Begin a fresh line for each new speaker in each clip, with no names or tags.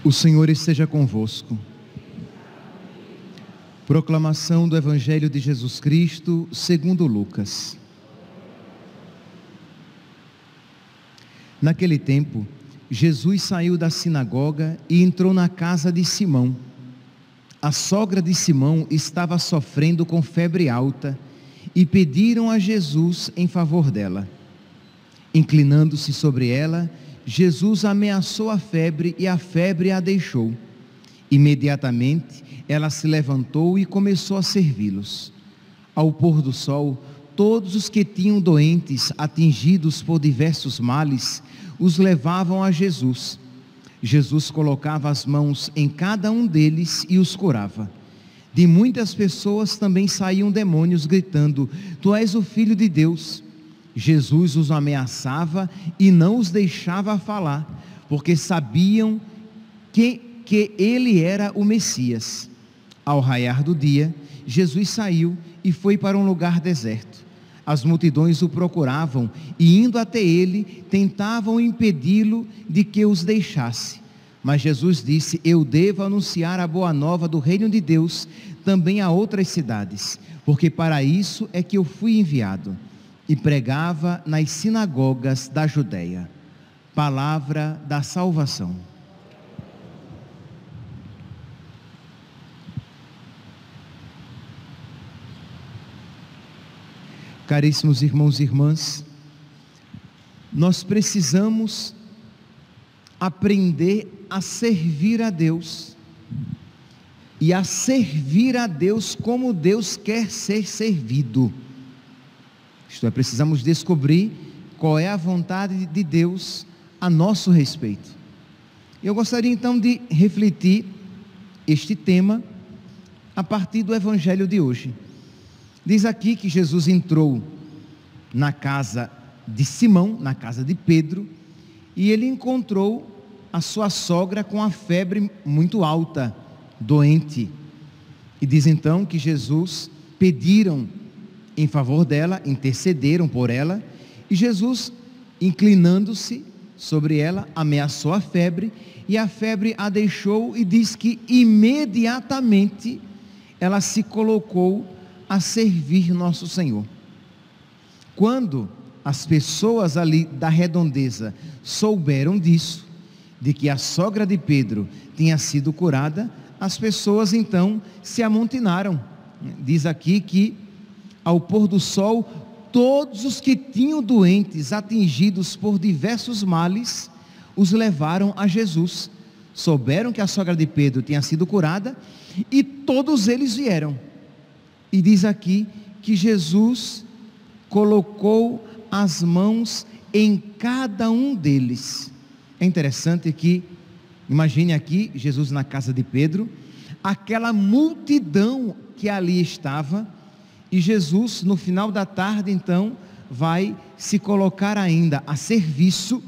O Senhor esteja convosco. Proclamação do Evangelho de Jesus Cristo segundo Lucas. Naquele tempo, Jesus saiu da sinagoga e entrou na casa de Simão. A sogra de Simão estava sofrendo com febre alta e pediram a Jesus em favor dela. Inclinando-se sobre ela, Jesus ameaçou a febre e a febre a deixou. Imediatamente, ela se levantou e começou a servi-los. Ao pôr do sol, todos os que tinham doentes atingidos por diversos males, os levavam a Jesus. Jesus colocava as mãos em cada um deles e os curava. De muitas pessoas também saíam demônios gritando: Tu és o Filho de Deus. Jesus os ameaçava e não os deixava falar, porque sabiam que ele era o Messias. Ao raiar do dia, Jesus saiu e foi para um lugar deserto. As multidões o procuravam e, indo até ele, tentavam impedi-lo de que os deixasse. Mas Jesus disse: Eu devo anunciar a boa nova do reino de Deus também a outras cidades, porque para isso é que eu fui enviado. E pregava nas sinagogas da Judeia. Palavra da salvação. Caríssimos irmãos e irmãs, nós precisamos aprender a servir a Deus, e a servir a Deus como Deus quer ser servido. Isto é, precisamos descobrir qual é a vontade de Deus a nosso respeito. Eu gostaria então de refletir este tema a partir do Evangelho de hoje. Diz aqui que Jesus entrou na casa de Simão, na casa de Pedro, e ele encontrou a sua sogra com a febre muito alta, doente. E diz então que Jesus pediram em favor dela, intercederam por ela, e Jesus, inclinando-se sobre ela, ameaçou a febre, e a febre a deixou, e diz que imediatamente ela se colocou a servir nosso Senhor. Quando as pessoas ali da redondeza souberam disso, de que a sogra de Pedro tinha sido curada, as pessoas então se amontinaram. Diz aqui que ao pôr do sol, todos os que tinham doentes atingidos por diversos males, os levaram a Jesus. Souberam que a sogra de Pedro tinha sido curada, e todos eles vieram. E diz aqui que Jesus colocou as mãos em cada um deles. É interessante que, imagine aqui, Jesus na casa de Pedro, aquela multidão que ali estava, e Jesus, no final da tarde, então, vai se colocar ainda a serviço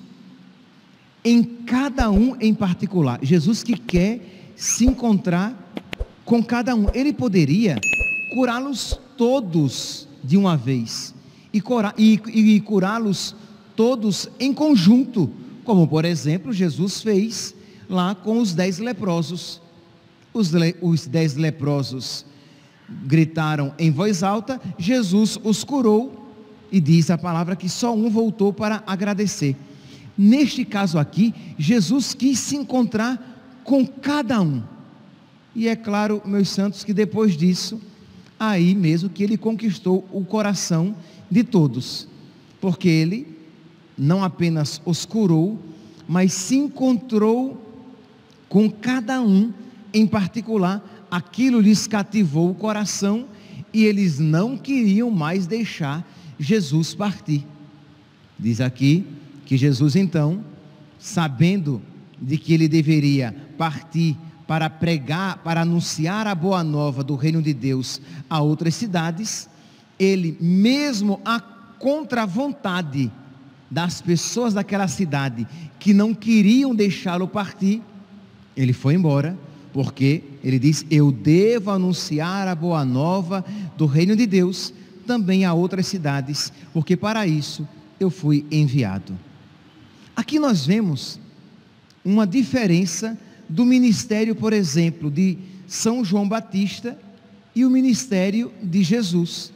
em cada um em particular. Jesus que quer se encontrar com cada um. Ele poderia curá-los todos de uma vez e curá-los todos em conjunto, como por exemplo Jesus fez lá com os 10 leprosos. Os 10 leprosos gritaram em voz alta, Jesus os curou, e diz a palavra que só um voltou para agradecer. Neste caso aqui, Jesus quis se encontrar com cada um, e é claro, meus santos, que depois disso, aí mesmo que ele conquistou o coração de todos, porque ele não apenas os curou, mas se encontrou com cada um em particular. Aquilo lhes cativou o coração, e eles não queriam mais deixar Jesus partir. Diz aqui que Jesus então, sabendo de que ele deveria partir para pregar, para anunciar a boa nova do reino de Deus a outras cidades, ele mesmo a contra a vontade das pessoas daquela cidade que não queriam deixá-lo partir, ele foi embora, porque ele diz: eu devo anunciar a boa nova do reino de Deus também a outras cidades, porque para isso eu fui enviado. Aqui nós vemos uma diferença do ministério, por exemplo, de São João Batista e o ministério de Jesus.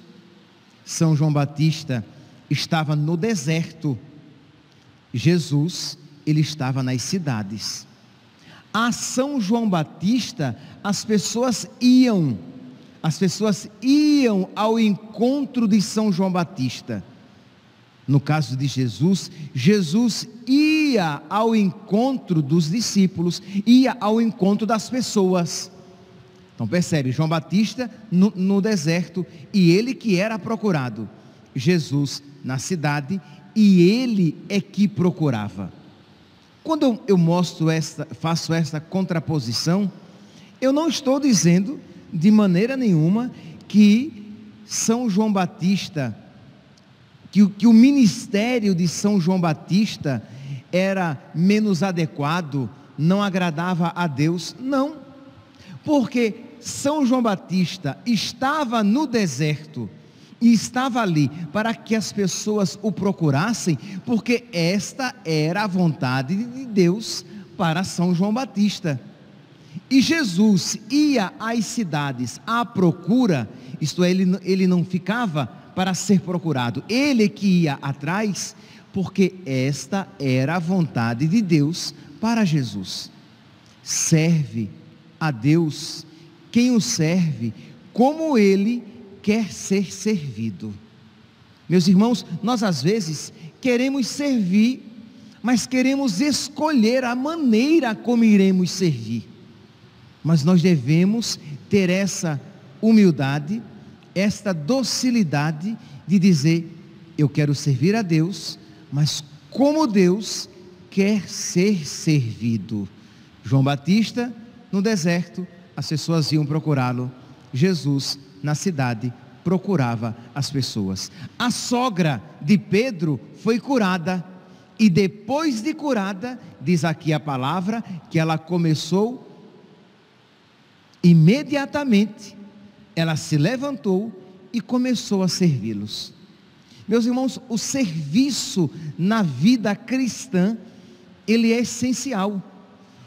São João Batista estava no deserto, Jesus, ele estava nas cidades. A São João Batista, as pessoas iam ao encontro de São João Batista. No caso de Jesus, Jesus ia ao encontro dos discípulos, ia ao encontro das pessoas. Então percebe, João Batista no deserto, e ele que era procurado, Jesus na cidade, e ele é que procurava. Quando eu faço essa contraposição, eu não estou dizendo de maneira nenhuma que São João Batista, que o ministério de São João Batista era menos adequado, não agradava a Deus. Não, porque São João Batista estava no deserto e estava ali para que as pessoas o procurassem, porque esta era a vontade de Deus para São João Batista. E Jesus ia às cidades à procura, isto é, ele não ficava para ser procurado, ele que ia atrás, porque esta era a vontade de Deus para Jesus. Serve a Deus quem o serve como ele quer ser servido. Meus irmãos, nós às vezes queremos servir, mas queremos escolher a maneira como iremos servir. Mas nós devemos ter essa humildade, esta docilidade de dizer: eu quero servir a Deus, mas como Deus quer ser servido. João Batista no deserto, as pessoas iam procurá-lo. Jesus na cidade procurava as pessoas. A sogra de Pedro foi curada, e depois de curada, diz aqui a palavra, que ela começou imediatamente, ela se levantou e começou a servi-los. Meus irmãos, o serviço na vida cristã, ele é essencial,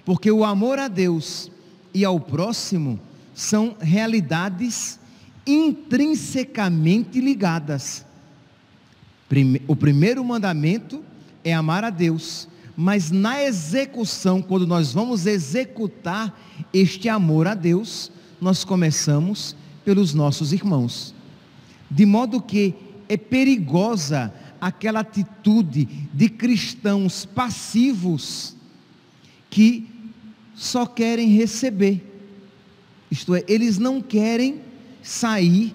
porque o amor a Deus e ao próximo são realidades intrinsecamente ligadas. O primeiro mandamento é amar a Deus, mas na execução, quando nós vamos executar este amor a Deus, nós começamos pelos nossos irmãos. De modo que é perigosa aquela atitude de cristãos passivos que só querem receber. Isto é, eles não querem sair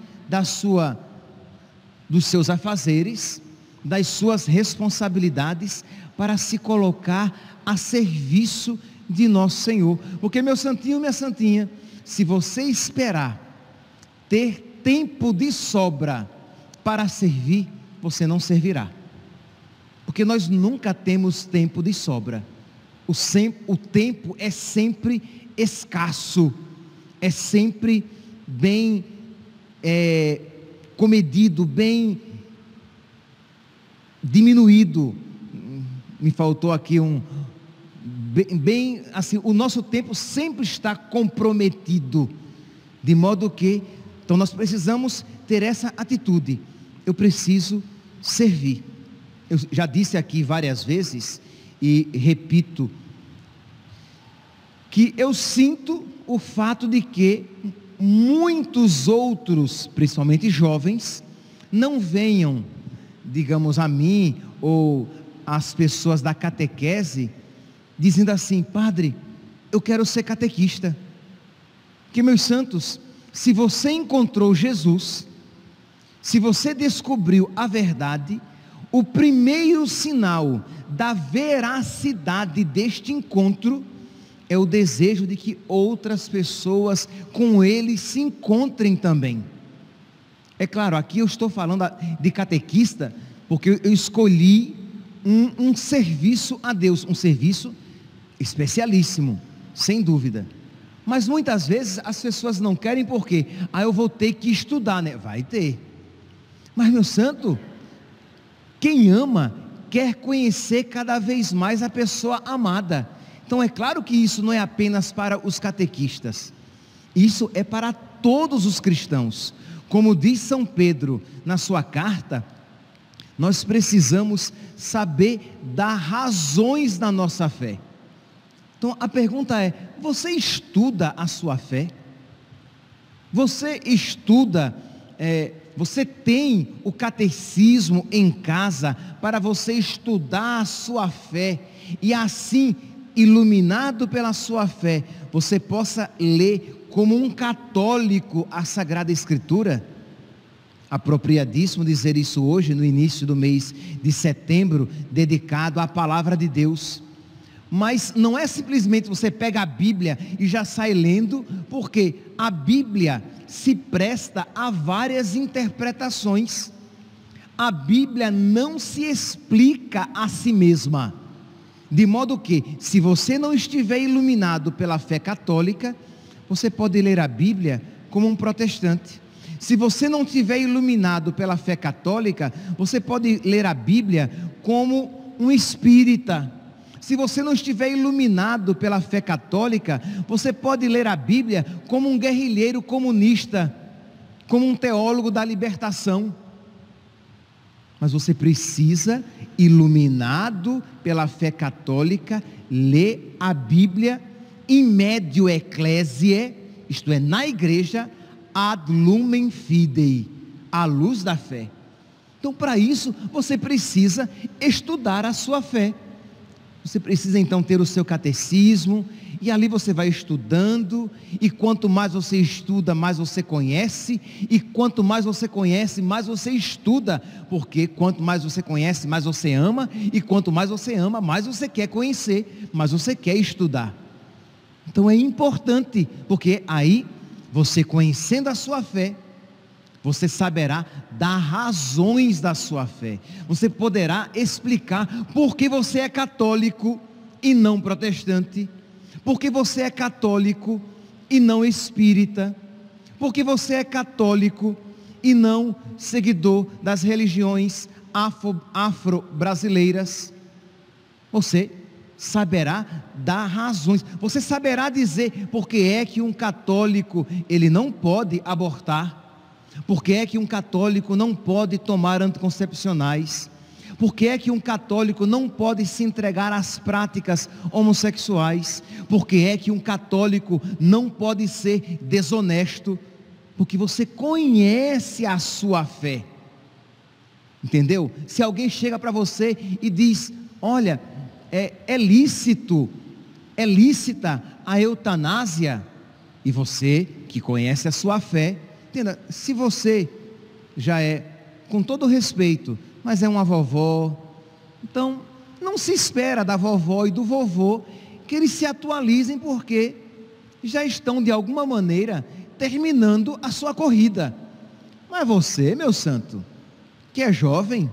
dos seus afazeres, das suas responsabilidades, para se colocar a serviço de nosso Senhor. Porque, meu santinho, minha santinha, se você esperar ter tempo de sobra para servir, você não servirá, porque nós nunca temos tempo de sobra. O tempo é sempre escasso, é sempre bem comedido, bem diminuído. Me faltou aqui bem assim, o nosso tempo sempre está comprometido, de modo que, então nós precisamos ter essa atitude: eu preciso servir. Eu já disse aqui várias vezes, e repito, que eu sinto o fato de que muitos outros, principalmente jovens, não venham, digamos, a mim ou às pessoas da catequese, dizendo assim: padre, eu quero ser catequista. Que, meus santos, se você encontrou Jesus, se você descobriu a verdade, o primeiro sinal da veracidade deste encontro é o desejo de que outras pessoas com ele se encontrem também. É claro, aqui eu estou falando de catequista, porque eu escolhi um serviço a Deus, um serviço especialíssimo, sem dúvida. Mas muitas vezes as pessoas não querem porque, eu vou ter que estudar, né? Vai ter. Mas, meu santo, quem ama quer conhecer cada vez mais a pessoa amada. Então é claro que isso não é apenas para os catequistas, isso é para todos os cristãos. Como diz São Pedro na sua carta, nós precisamos saber dar razões da nossa fé. Então a pergunta é: você estuda a sua fé? Você estuda, você tem o catecismo em casa para você estudar a sua fé e assim, iluminado pela sua fé, você possa ler como um católico a Sagrada Escritura? Apropriadíssimo dizer isso hoje, no início do mês de setembro, dedicado à Palavra de Deus. Mas não é simplesmente você pega a Bíblia e já sai lendo, porque a Bíblia se presta a várias interpretações. A Bíblia não se explica a si mesma, de modo que, se você não estiver iluminado pela fé católica, você pode ler a Bíblia como um protestante. Se você não estiver iluminado pela fé católica, você pode ler a Bíblia como um espírita. Se você não estiver iluminado pela fé católica, você pode ler a Bíblia como um guerrilheiro comunista, como um teólogo da libertação. Mas você precisa, iluminado pela fé católica, ler a Bíblia in medio ecclesiae, isto é, na igreja, ad lumen fidei, à luz da fé. Então, para isso, você precisa estudar a sua fé. Você precisa então ter o seu catecismo, e ali você vai estudando, e quanto mais você estuda, mais você conhece, e quanto mais você conhece, mais você estuda, porque quanto mais você conhece, mais você ama, e quanto mais você ama, mais você quer conhecer, mais você quer estudar. Então é importante, porque aí, você conhecendo a sua fé, você saberá dar razões da sua fé. Você poderá explicar por que você é católico e não protestante, por que você é católico e não espírita, por que você é católico e não seguidor das religiões afro-brasileiras. Você saberá dar razões, você saberá dizer por que é que um católico ele não pode abortar, por que é que um católico não pode tomar anticoncepcionais, por que é que um católico não pode se entregar às práticas homossexuais, por que é que um católico não pode ser desonesto, porque você conhece a sua fé, entendeu? Se alguém chega para você e diz: olha, é lícita a eutanásia, e você que conhece a sua fé, entenda, se você já é, com todo respeito, mas é uma vovó, então não se espera da vovó e do vovô que eles se atualizem, porque já estão de alguma maneira terminando a sua corrida. Mas você, meu santo, que é jovem,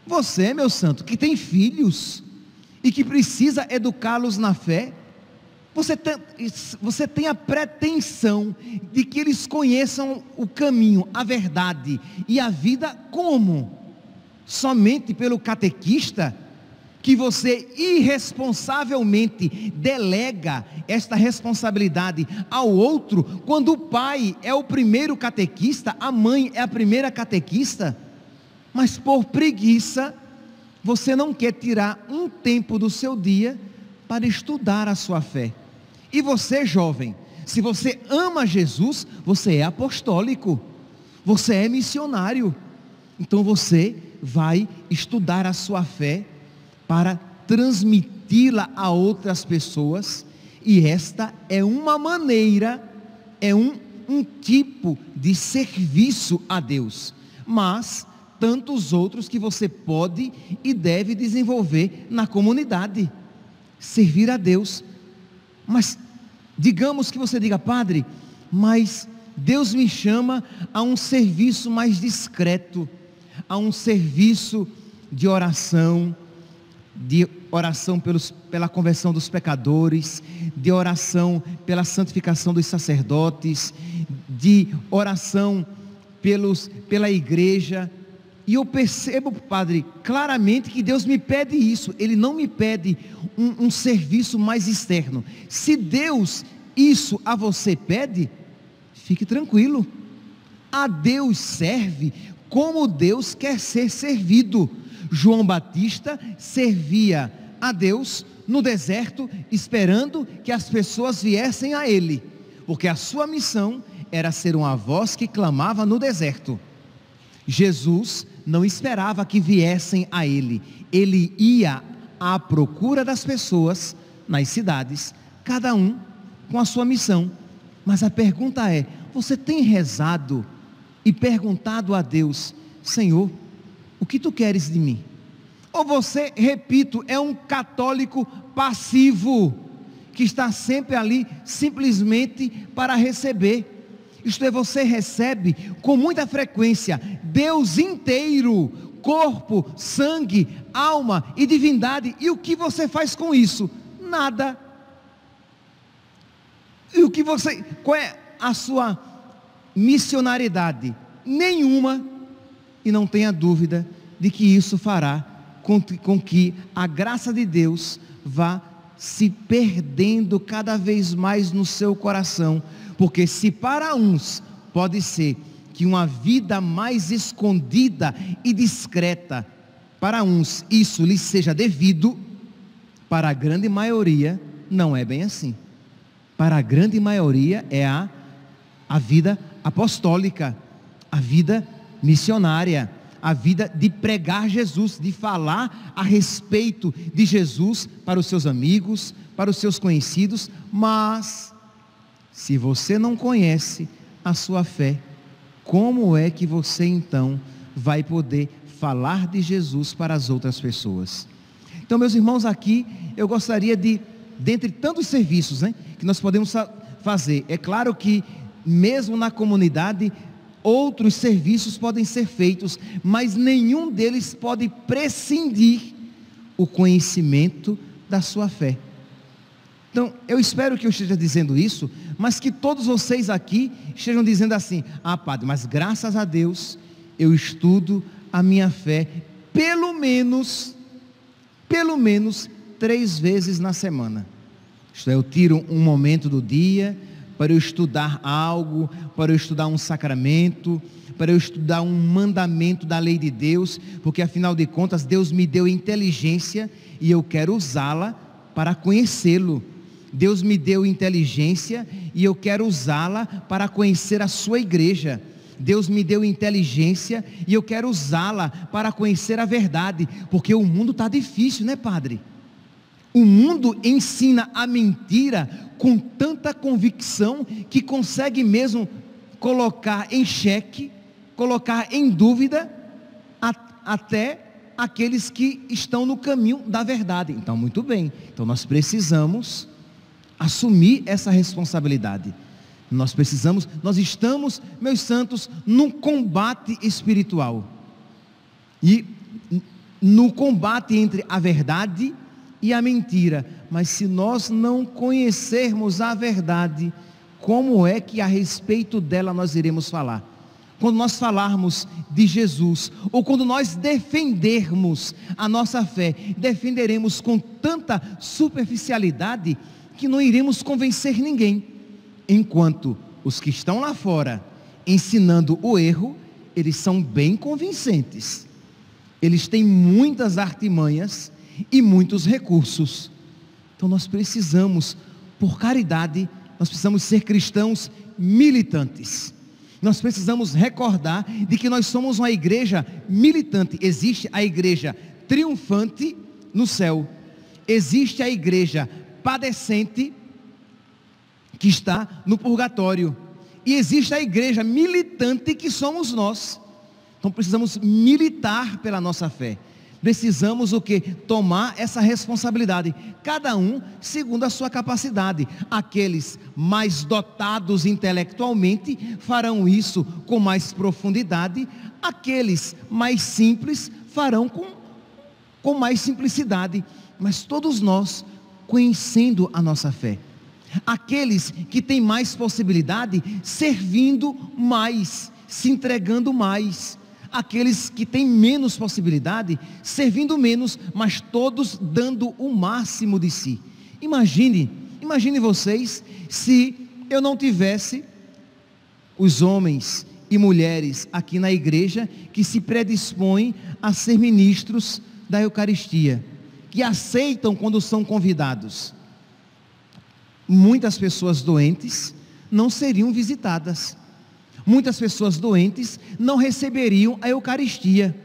você, meu santo, que tem filhos e que precisa educá-los na fé, você tem a pretensão de que eles conheçam o caminho, a verdade e a vida como? Somente pelo catequista, que você irresponsavelmente delega esta responsabilidade ao outro, quando o pai é o primeiro catequista, a mãe é a primeira catequista, mas por preguiça, você não quer tirar um tempo do seu dia para estudar a sua fé. E você, jovem, se você ama Jesus, você é apostólico, você é missionário, então você vai estudar a sua fé para transmiti-la a outras pessoas, e esta é uma maneira, é um tipo de serviço a Deus, mas tantos outros que você pode e deve desenvolver na comunidade, servir a Deus. Mas digamos que você diga: padre, mas Deus me chama a um serviço mais discreto, a um serviço de oração, de oração pela conversão dos pecadores, de oração pela santificação dos sacerdotes, de oração pela igreja. E eu percebo, Padre, claramente que Deus me pede isso. Ele não me pede um serviço mais externo. Se Deus isso a você pede, fique tranquilo. A Deus serve como Deus quer ser servido. João Batista servia a Deus no deserto, esperando que as pessoas viessem a ele, porque a sua missão era ser uma voz que clamava no deserto. Jesus não esperava que viessem a ele, ele ia à procura das pessoas nas cidades, cada um com a sua missão. Mas a pergunta é: você tem rezado e perguntado a Deus: Senhor, o que tu queres de mim? Ou você, repito, é um católico passivo, que está sempre ali simplesmente para receber? Isto é, você recebe com muita frequência Deus inteiro, corpo, sangue, alma e divindade, e o que você faz com isso? Nada. E qual é a sua missionariedade? Nenhuma. E não tenha dúvida de que isso fará com que a graça de Deus vá se perdendo cada vez mais no seu coração. Porque se para uns pode ser que uma vida mais escondida e discreta, para uns isso lhes seja devido, para a grande maioria não é bem assim. Para a grande maioria é a vida apostólica, a vida missionária, a vida de pregar Jesus, de falar a respeito de Jesus para os seus amigos, para os seus conhecidos. Mas se você não conhece a sua fé, como é que você então vai poder falar de Jesus para as outras pessoas? Então, meus irmãos, aqui eu gostaria de, dentre tantos serviços, que nós podemos fazer, é claro que mesmo na comunidade outros serviços podem ser feitos, mas nenhum deles pode prescindir o conhecimento da sua fé. Então, eu espero que eu esteja dizendo isso, mas que todos vocês aqui estejam dizendo assim: ah, Padre, mas graças a Deus eu estudo a minha fé pelo menos 3 vezes na semana. Isto é, eu tiro um momento do dia para eu estudar algo, para eu estudar um sacramento, para eu estudar um mandamento da lei de Deus, porque afinal de contas Deus me deu inteligência e eu quero usá-la para conhecê-lo. Deus me deu inteligência e eu quero usá-la para conhecer a sua igreja. Deus me deu inteligência e eu quero usá-la para conhecer a verdade, porque o mundo está difícil, né, Padre? O mundo ensina a mentira com tanta convicção que consegue mesmo colocar em xeque, colocar em dúvida até aqueles que estão no caminho da verdade. Então, muito bem, então nós precisamos assumir essa responsabilidade. Nós estamos, meus santos, num combate espiritual, e no combate entre a verdade e a mentira. Mas se nós não conhecermos a verdade, como é que a respeito dela nós iremos falar? Quando nós falarmos de Jesus, ou quando nós defendermos a nossa fé, defenderemos com tanta superficialidade que não iremos convencer ninguém. Enquanto os que estão lá fora ensinando o erro, eles são bem convincentes, eles têm muitas artimanhas e muitos recursos. Então nós precisamos, por caridade, nós precisamos ser cristãos militantes. Nós precisamos recordar de que nós somos uma igreja militante. Existe a igreja triunfante no céu, existe a igreja padecente que está no purgatório, e existe a igreja militante que somos nós. Então precisamos militar pela nossa fé. Precisamos o quê? Tomar essa responsabilidade, cada um segundo a sua capacidade. Aqueles mais dotados intelectualmente farão isso com mais profundidade, aqueles mais simples farão com com mais simplicidade, mas todos nós conhecendo a nossa fé. Aqueles que têm mais possibilidade, servindo mais, se entregando mais. Aqueles que têm menos possibilidade, servindo menos, mas todos dando o máximo de si. Imagine vocês, se eu não tivesse os homens e mulheres aqui na igreja que se predispõem a ser ministros da Eucaristia, que aceitam quando são convidados. Muitas pessoas doentes não seriam visitadas. Muitas pessoas doentes não receberiam a Eucaristia.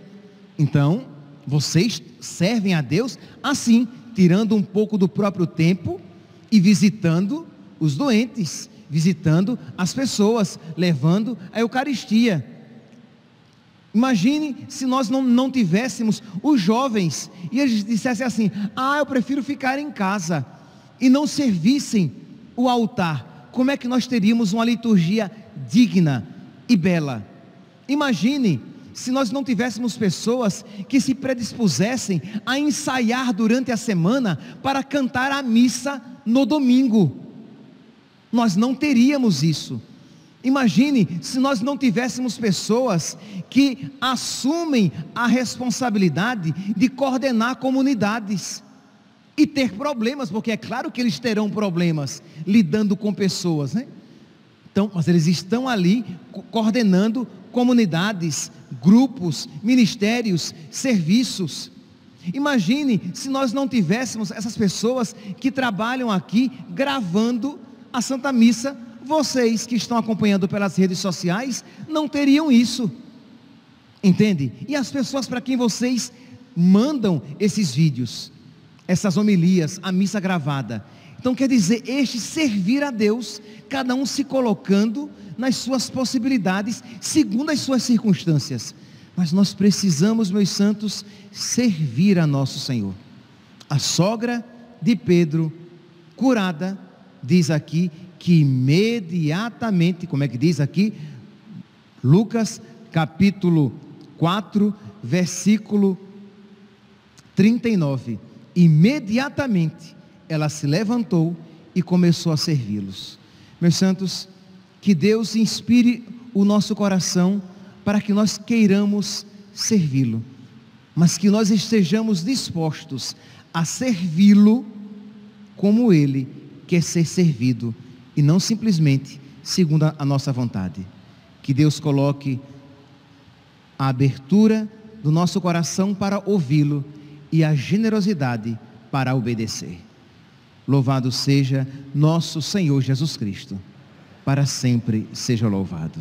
Então, vocês servem a Deus assim, tirando um pouco do próprio tempo e visitando os doentes, visitando as pessoas, levando a Eucaristia. Imagine se nós não tivéssemos os jovens e eles dissessem assim: eu prefiro ficar em casa, e não servissem o altar. Como é que nós teríamos uma liturgia digna e bela? Imagine se nós não tivéssemos pessoas que se predispusessem a ensaiar durante a semana para cantar a missa no domingo. Nós não teríamos isso. Imagine se nós não tivéssemos pessoas que assumem a responsabilidade de coordenar comunidades e ter problemas, porque é claro que eles terão problemas lidando com pessoas, né? Então, mas eles estão ali coordenando comunidades, grupos, ministérios, serviços. Imagine se nós não tivéssemos essas pessoas que trabalham aqui gravando a Santa Missa. Vocês que estão acompanhando pelas redes sociais não teriam isso, entende? E as pessoas para quem vocês mandam esses vídeos, essas homilias, a missa gravada. Então quer dizer, servir a Deus, cada um se colocando nas suas possibilidades, segundo as suas circunstâncias. Mas nós precisamos, meus santos, servir a nosso Senhor. A sogra de Pedro, curada, diz aqui que imediatamente, como é que diz aqui? Lucas capítulo 4, versículo 39. Imediatamente ela se levantou e começou a servi-los. Meus santos, que Deus inspire o nosso coração para que nós queiramos servi-lo, mas que nós estejamos dispostos a servi-lo como Ele quer ser servido, e não simplesmente segundo a nossa vontade. Que Deus coloque a abertura do nosso coração para ouvi-lo e a generosidade para obedecer. Louvado seja nosso Senhor Jesus Cristo, para sempre seja louvado.